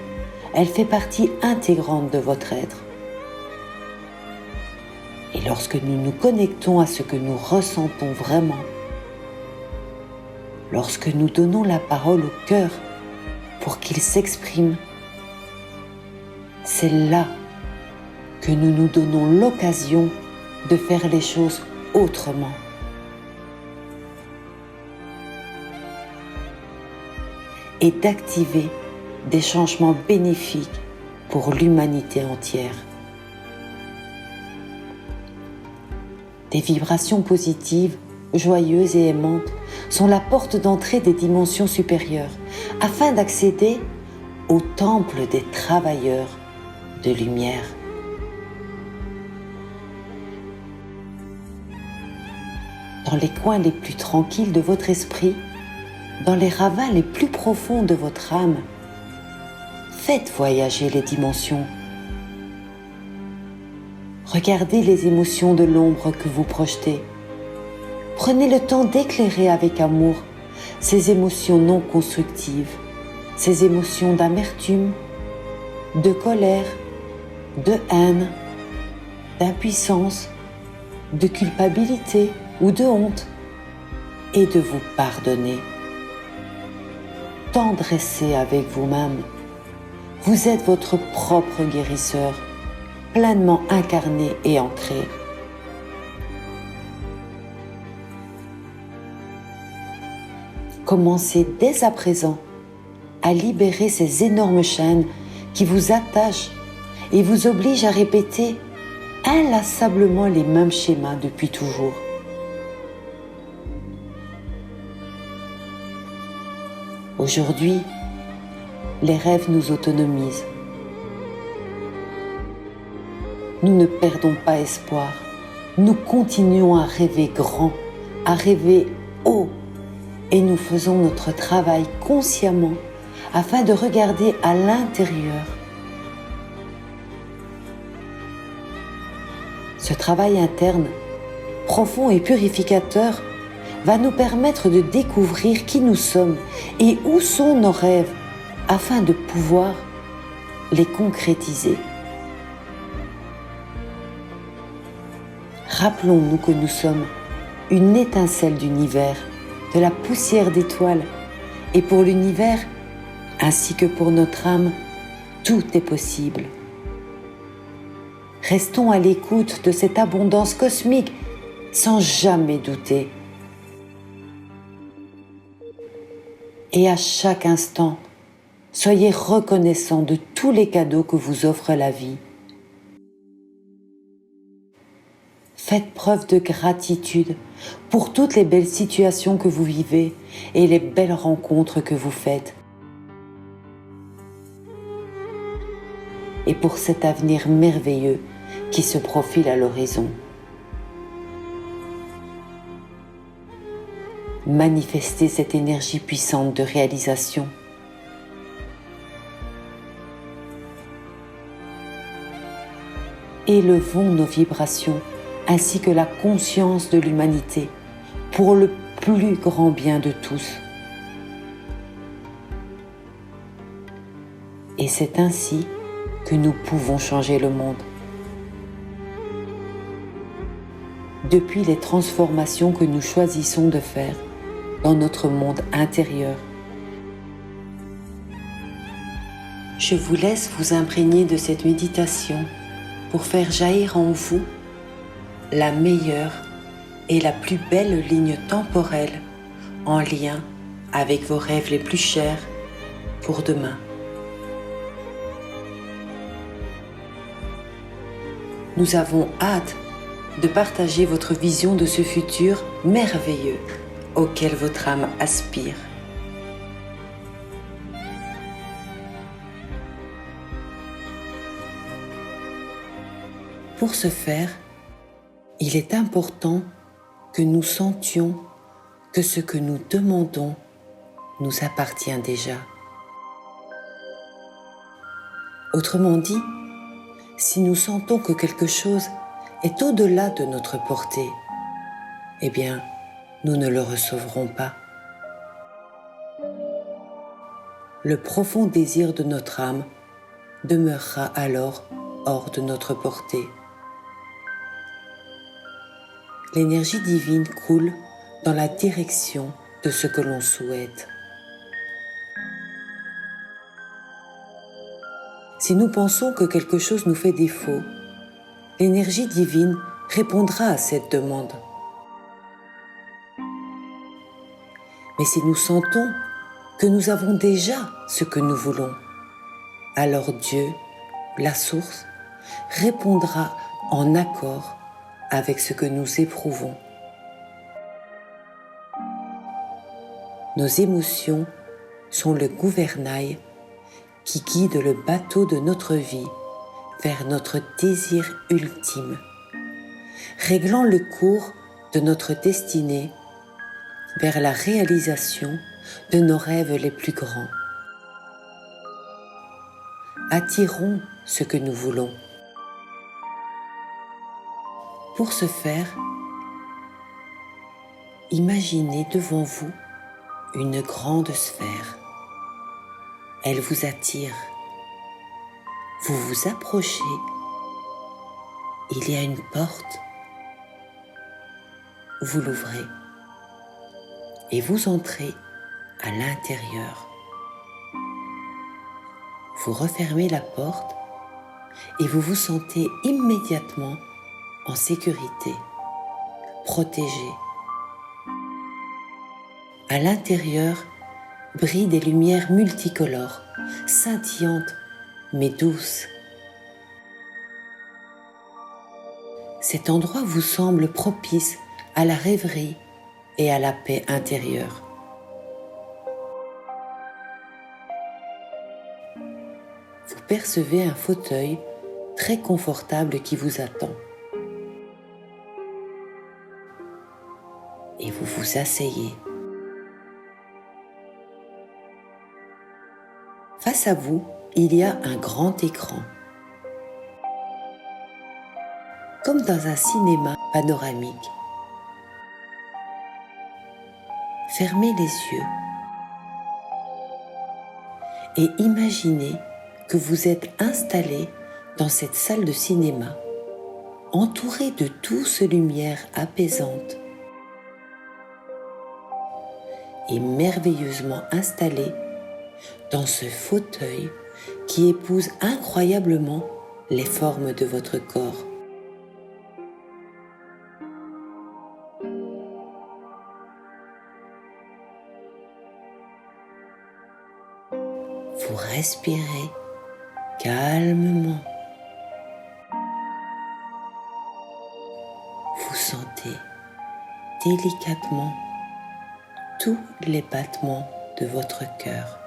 Elle fait partie intégrante de votre être. Et lorsque nous nous connectons à ce que nous ressentons vraiment, lorsque nous donnons la parole au cœur pour qu'il s'exprime, c'est là que nous nous donnons l'occasion de faire les choses autrement. Et d'activer des changements bénéfiques pour l'humanité entière. Des vibrations positives, joyeuses et aimantes sont la porte d'entrée des dimensions supérieures, afin d'accéder au temple des travailleurs de lumière. Dans les coins les plus tranquilles de votre esprit, dans les ravins les plus profonds de votre âme, faites voyager les dimensions. Regardez les émotions de l'ombre que vous projetez. Prenez le temps d'éclairer avec amour ces émotions non constructives, ces émotions d'amertume, de colère, de haine, d'impuissance, de culpabilité ou de honte, et de vous pardonner. Tendressez avec vous-même. Vous êtes votre propre guérisseur, pleinement incarné et ancré. Commencez dès à présent à libérer ces énormes chaînes qui vous attachent et vous obligent à répéter inlassablement les mêmes schémas depuis toujours. Aujourd'hui, les rêves nous autonomisent. Nous ne perdons pas espoir. Nous continuons à rêver grand, à rêver haut, et nous faisons notre travail consciemment afin de regarder à l'intérieur. Ce travail interne, profond et purificateur, va nous permettre de découvrir qui nous sommes et où sont nos rêves afin de pouvoir les concrétiser. Rappelons-nous que nous sommes une étincelle d'univers, de la poussière d'étoiles, et pour l'univers, ainsi que pour notre âme, tout est possible. Restons à l'écoute de cette abondance cosmique sans jamais douter. Et à chaque instant, soyez reconnaissants de tous les cadeaux que vous offre la vie. Faites preuve de gratitude pour toutes les belles situations que vous vivez et les belles rencontres que vous faites. Et pour cet avenir merveilleux qui se profile à l'horizon. Manifestez cette énergie puissante de réalisation. Élevons nos vibrations ainsi que la conscience de l'humanité pour le plus grand bien de tous. Et c'est ainsi que nous pouvons changer le monde. Depuis les transformations que nous choisissons de faire dans notre monde intérieur. Je vous laisse vous imprégner de cette méditation pour faire jaillir en vous la meilleure et la plus belle ligne temporelle en lien avec vos rêves les plus chers pour demain. Nous avons hâte de partager votre vision de ce futur merveilleux auquel votre âme aspire. Pour ce faire, il est important que nous sentions que ce que nous demandons nous appartient déjà. Autrement dit, si nous sentons que quelque chose est au-delà de notre portée, eh bien, nous ne le recevrons pas. Le profond désir de notre âme demeurera alors hors de notre portée. L'énergie divine coule dans la direction de ce que l'on souhaite. Si nous pensons que quelque chose nous fait défaut, l'énergie divine répondra à cette demande. Mais si nous sentons que nous avons déjà ce que nous voulons, alors Dieu, la source, répondra en accord avec ce que nous éprouvons. Nos émotions sont le gouvernail qui guide le bateau de notre vie vers notre désir ultime, réglant le cours de notre destinée vers la réalisation de nos rêves les plus grands. Attirons ce que nous voulons. Pour ce faire, imaginez devant vous une grande sphère. Elle vous attire. Vous vous approchez. Il y a une porte. Vous l'ouvrez et vous entrez à l'intérieur. Vous refermez la porte et vous vous sentez immédiatement en sécurité, protégé. À l'intérieur brillent des lumières multicolores, scintillantes mais douces. Cet endroit vous semble propice à la rêverie et à la paix intérieure. Vous percevez un fauteuil très confortable qui vous attend. Et vous vous asseyez. Face à vous, il y a un grand écran. Comme dans un cinéma panoramique. Fermez les yeux et imaginez que vous êtes installé dans cette salle de cinéma, entouré de douces lumières apaisantes et merveilleusement installé dans ce fauteuil qui épouse incroyablement les formes de votre corps. Vous respirez calmement. Vous sentez délicatement tous les battements de votre cœur.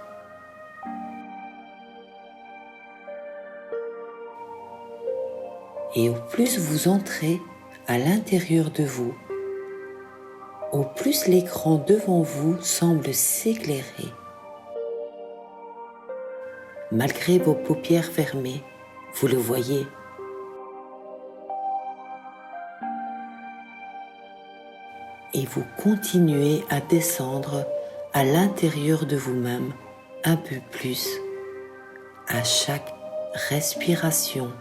Et au plus vous entrez à l'intérieur de vous, au plus l'écran devant vous semble s'éclairer. Malgré vos paupières fermées, vous le voyez. Et vous continuez à descendre à l'intérieur de vous-même un peu plus à chaque respiration.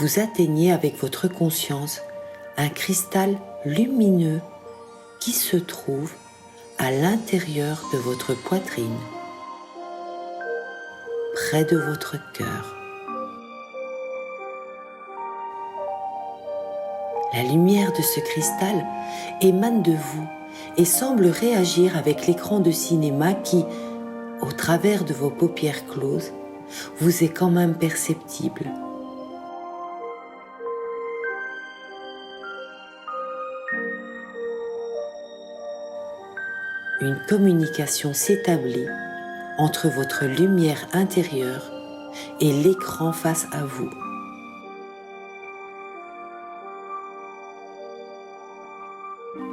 Vous atteignez avec votre conscience un cristal lumineux qui se trouve à l'intérieur de votre poitrine, près de votre cœur. La lumière de ce cristal émane de vous et semble réagir avec l'écran de cinéma qui, au travers de vos paupières closes, vous est quand même perceptible. Une communication s'établit entre votre lumière intérieure et l'écran face à vous.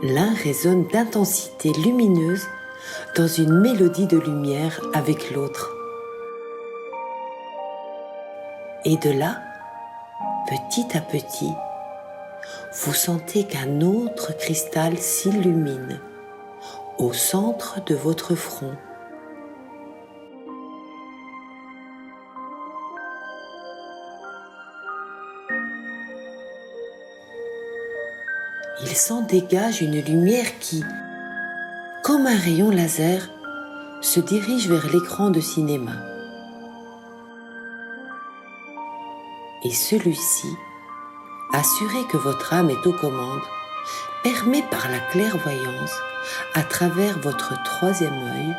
L'un résonne d'intensité lumineuse dans une mélodie de lumière avec l'autre. Et de là, petit à petit, vous sentez qu'un autre cristal s'illumine au centre de votre front. Il s'en dégage une lumière qui, comme un rayon laser, se dirige vers l'écran de cinéma. Et celui-ci, assuré que votre âme est aux commandes, permet par la clairvoyance, à travers votre troisième œil,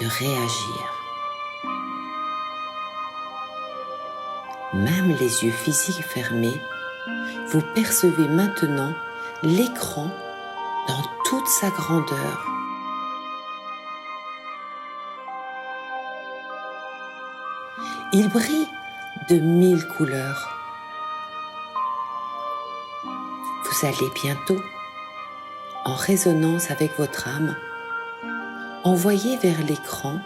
de réagir. Même les yeux physiques fermés, vous percevez maintenant l'écran dans toute sa grandeur. Il brille de 1000 couleurs. Vous allez bientôt, en résonance avec votre âme, envoyer vers l'écran,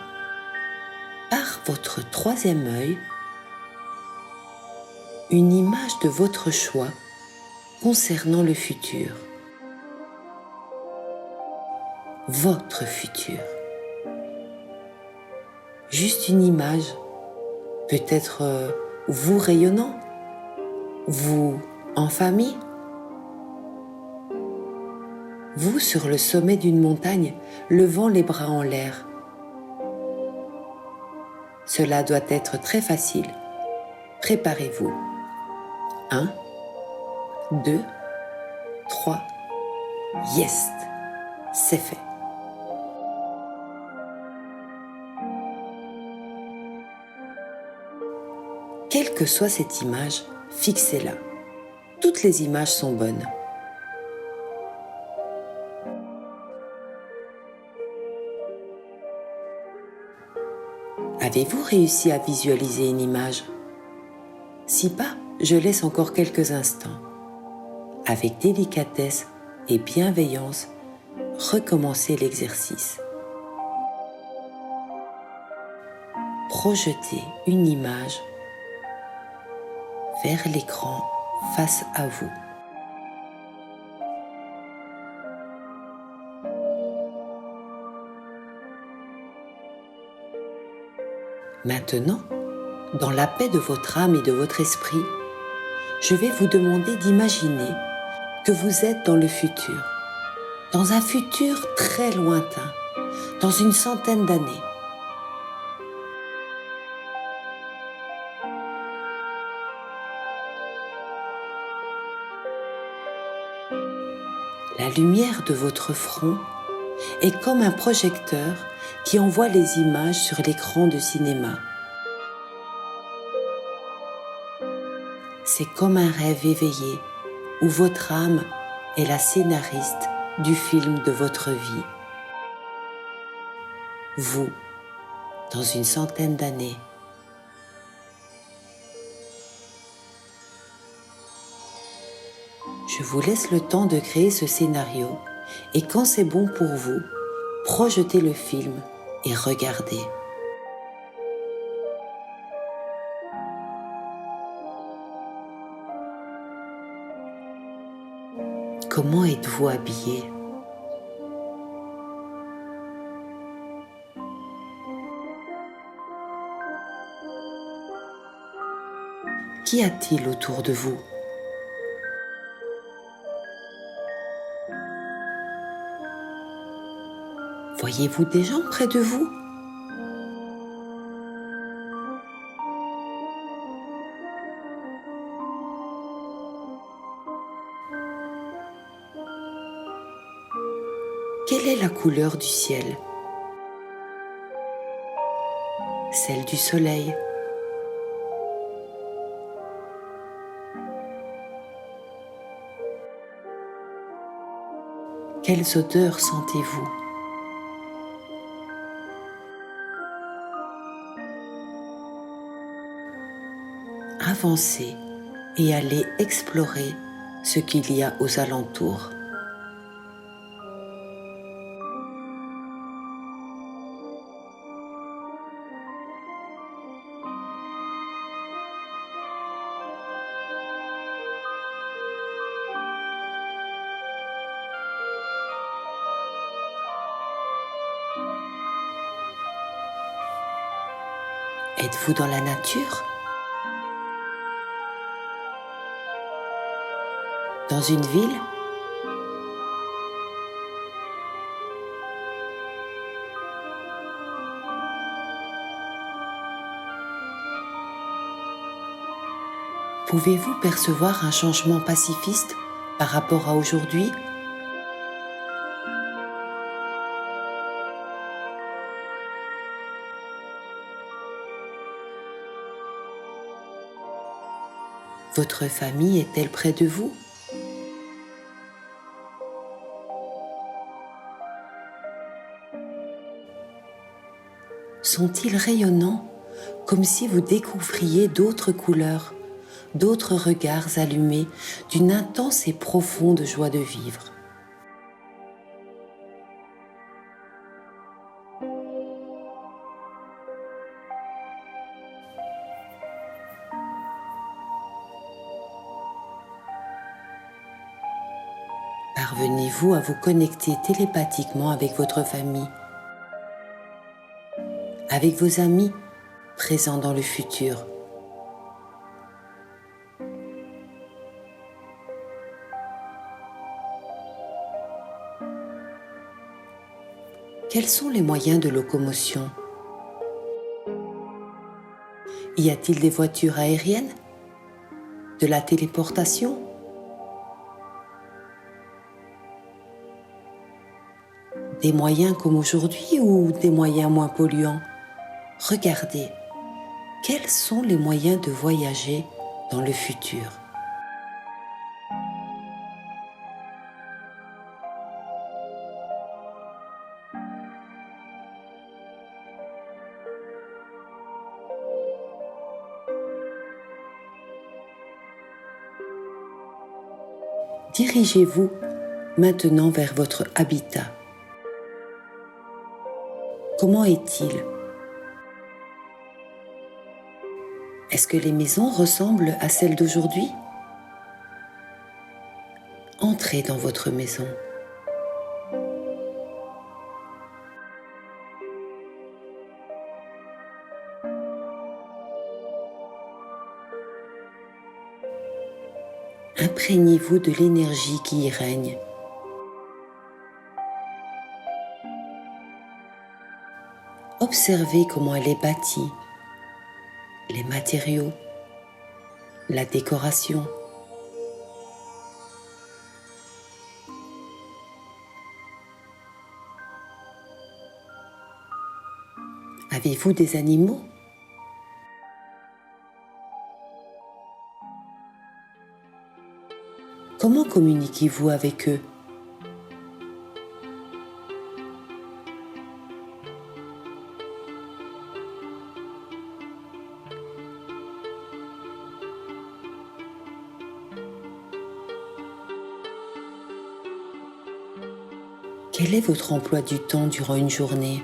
par votre troisième œil, une image de votre choix concernant le futur. Votre futur. Juste une image, peut-être vous rayonnant, vous en famille, vous sur le sommet d'une montagne, levant les bras en l'air. Cela doit être très facile. Préparez-vous. 1, 2, 3, yes, c'est fait. Quelle que soit cette image, fixez-la. Toutes les images sont bonnes. Avez-vous réussi à visualiser une image? Si pas, je laisse encore quelques instants. Avec délicatesse et bienveillance, recommencez l'exercice. Projetez une image vers l'écran face à vous. Maintenant, dans la paix de votre âme et de votre esprit, je vais vous demander d'imaginer que vous êtes dans le futur, dans un futur très lointain, dans une centaine d'années. La lumière de votre front est comme un projecteur qui envoie les images sur l'écran de cinéma. C'est comme un rêve éveillé où votre âme est la scénariste du film de votre vie. Vous, dans une centaine d'années. Je vous laisse le temps de créer ce scénario et quand c'est bon pour vous, projetez le film et regardez. Comment êtes-vous habillé? Qu'y a-t-il autour de vous? Voyez-vous des gens près de vous? Quelle est la couleur du ciel? Celle du soleil. Quelles odeurs sentez-vous? Avancez et allez explorer ce qu'il y a aux alentours. Êtes-vous dans la nature? Dans une ville? Pouvez-vous percevoir un changement pacifiste par rapport à aujourd'hui? Votre famille est-elle près de vous? Sont-ils rayonnants, comme si vous découvriez d'autres couleurs, d'autres regards allumés d'une intense et profonde joie de vivre? Parvenez-vous à vous connecter télépathiquement avec votre famille, avec vos amis présents dans le futur? Quels sont les moyens de locomotion? Y a-t-il des voitures aériennes? De la téléportation? Des moyens comme aujourd'hui ou des moyens moins polluants? Regardez, quels sont les moyens de voyager dans le futur? Dirigez-vous maintenant vers votre habitat. Comment est-il? Est-ce que les maisons ressemblent à celles d'aujourd'hui? Entrez dans votre maison. Imprégnez-vous de l'énergie qui y règne. Observez comment elle est bâtie, les matériaux, la décoration. Avez-vous des animaux? Comment communiquez-vous avec eux? Quel est votre emploi du temps durant une journée?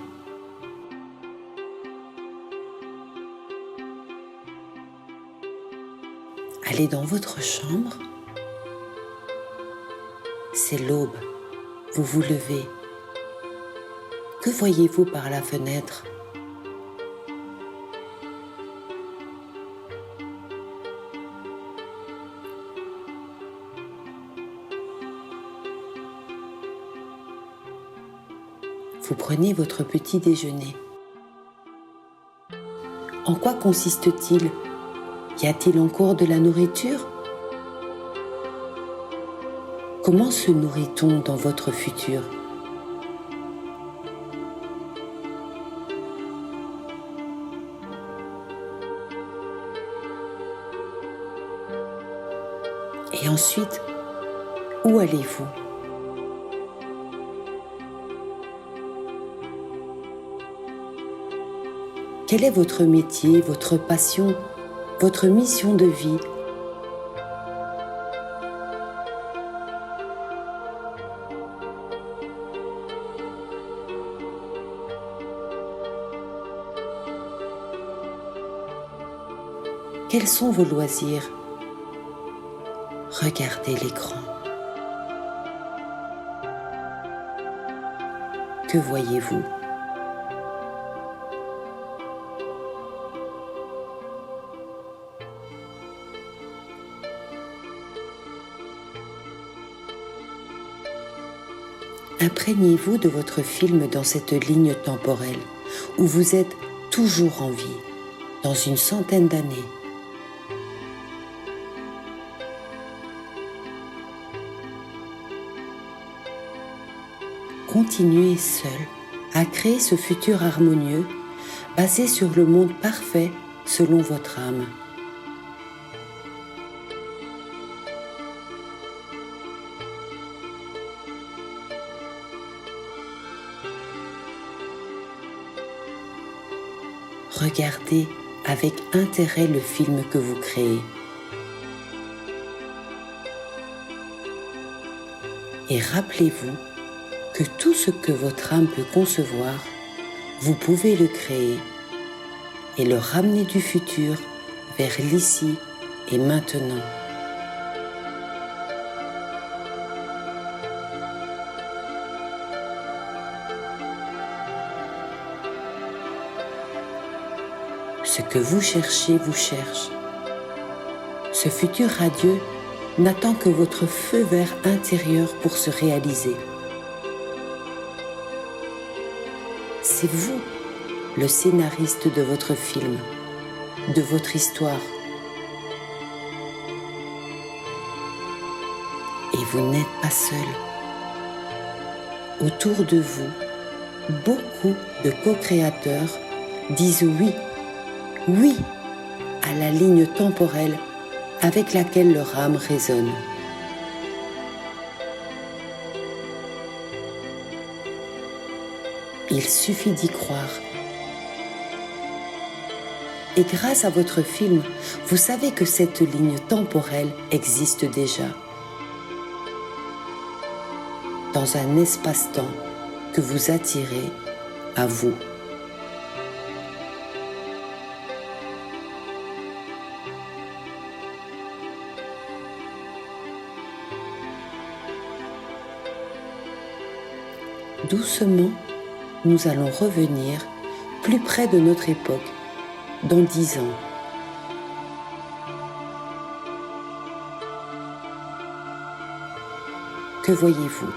Allez dans votre chambre. C'est l'aube. Vous vous levez. Que voyez-vous par la fenêtre? Vous prenez votre petit déjeuner. En quoi consiste-t-il? Y a-t-il encore de la nourriture? Comment se nourrit-on dans votre futur? Et ensuite, où allez-vous? Quel est votre métier, votre passion, votre mission de vie? Quels sont vos loisirs? Regardez l'écran. Que voyez-vous? Imprégnez-vous de votre film dans cette ligne temporelle où vous êtes toujours en vie, dans une centaine d'années. Continuez seul à créer ce futur harmonieux basé sur le monde parfait selon votre âme. regardez avec intérêt le film que vous créez. Et rappelez-vous que tout ce que votre âme peut concevoir, vous pouvez le créer et le ramener du futur vers l'ici et maintenant. Ce que vous cherchez vous cherche. Ce futur radieux n'attend que votre feu vert intérieur pour se réaliser. C'est vous, le scénariste de votre film, de votre histoire. Et vous n'êtes pas seul. Autour de vous, beaucoup de co-créateurs disent oui à la ligne temporelle avec laquelle leur âme résonne. Il suffit d'y croire. Et grâce à votre film, vous savez que cette ligne temporelle existe déjà. Dans un espace-temps que vous attirez à vous. Doucement, nous allons revenir plus près de notre époque, dans 10 ans. Que voyez-vous ?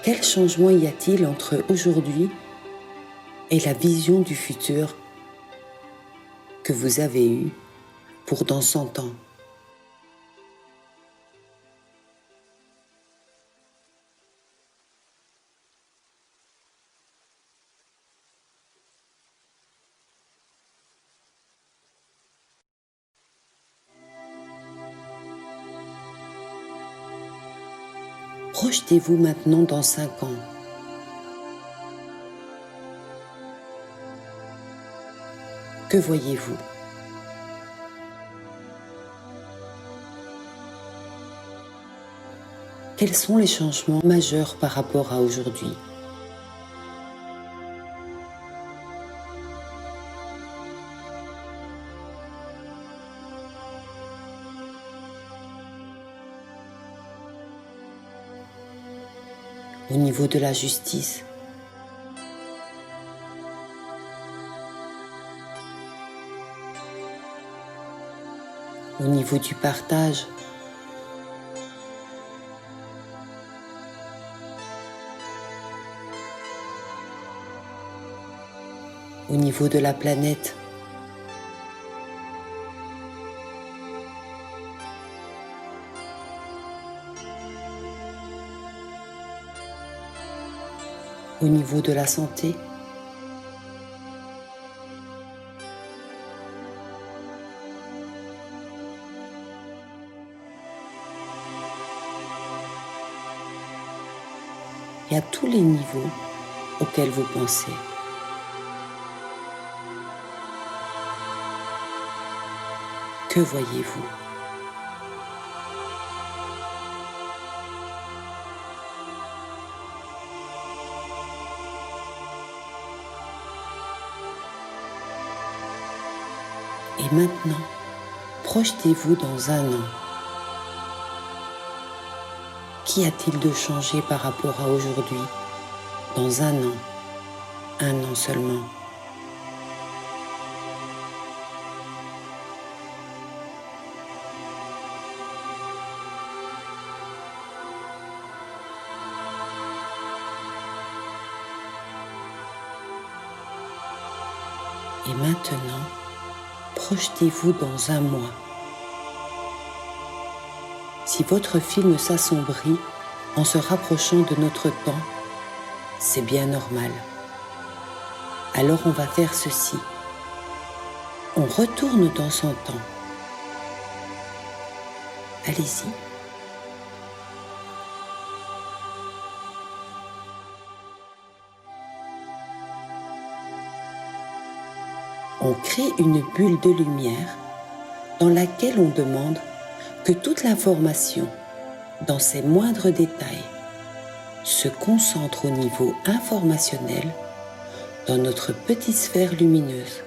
Quel changement y a-t-il entre aujourd'hui et la vision du futur que vous avez eue pour dans 100 ans ? Projetez-vous maintenant dans 5 ans. Que voyez-vous ? Quels sont les changements majeurs par rapport à aujourd'hui ? Au niveau de la justice, au niveau du partage, au niveau de la planète, au niveau de la santé, et à tous les niveaux auxquels vous pensez. Que voyez-vous ? Et maintenant, projetez-vous dans 1 an. Qu'y a-t-il de changé par rapport à aujourd'hui, dans 1 an, 1 an seulement ? Et maintenant, projetez-vous dans 1 mois. Si votre film s'assombrit en se rapprochant de notre temps, c'est bien normal. Alors on va faire ceci. On retourne dans son temps. Allez-y. on crée une bulle de lumière dans laquelle on demande que toute l'information, dans ses moindres détails, se concentre au niveau informationnel dans notre petite sphère lumineuse.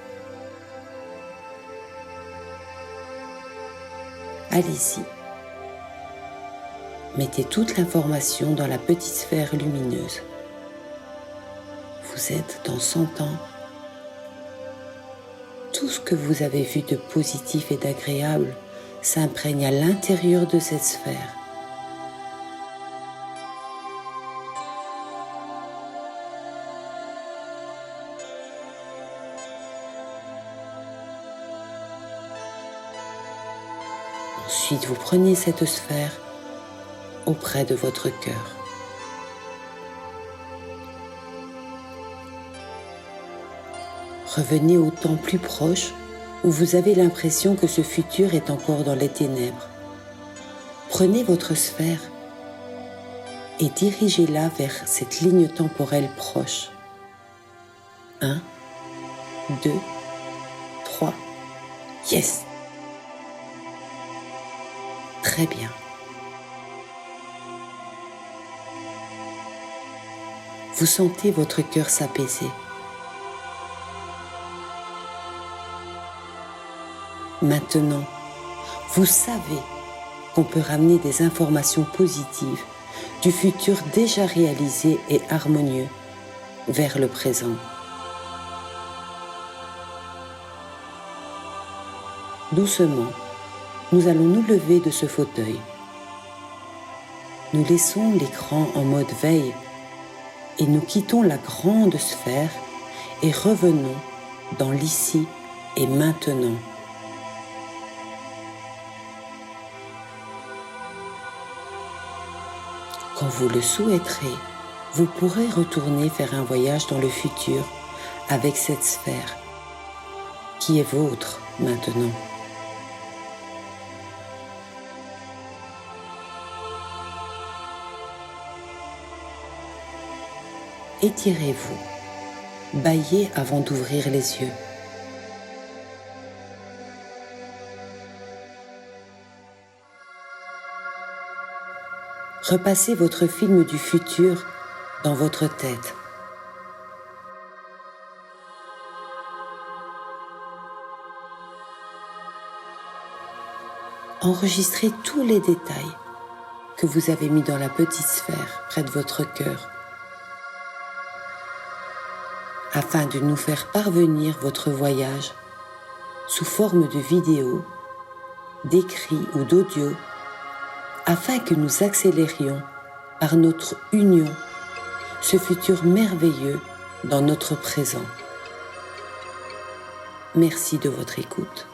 Allez-y. Mettez toute l'information dans la petite sphère lumineuse. Vous êtes dans 100 ans. Tout ce que vous avez vu de positif et d'agréable s'imprègne à l'intérieur de cette sphère. Ensuite, vous prenez cette sphère auprès de votre cœur. Revenez au temps plus proche où vous avez l'impression que ce futur est encore dans les ténèbres. Prenez votre sphère et dirigez-la vers cette ligne temporelle proche. 1, 2, 3, yes! Très bien. Vous sentez votre cœur s'apaiser. Maintenant, vous savez qu'on peut ramener des informations positives du futur déjà réalisé et harmonieux vers le présent. Doucement, nous allons nous lever de ce fauteuil. Nous laissons l'écran en mode veille et nous quittons la grande sphère et revenons dans l'ici et maintenant. Quand vous le souhaiterez, vous pourrez retourner faire un voyage dans le futur avec cette sphère qui est vôtre maintenant. Étirez-vous, bâillez avant d'ouvrir les yeux. Repassez votre film du futur dans votre tête. Enregistrez tous les détails que vous avez mis dans la petite sphère près de votre cœur, afin de nous faire parvenir votre voyage sous forme de vidéo, d'écrit ou d'audio, afin que nous accélérions par notre union ce futur merveilleux dans notre présent. Merci de votre écoute.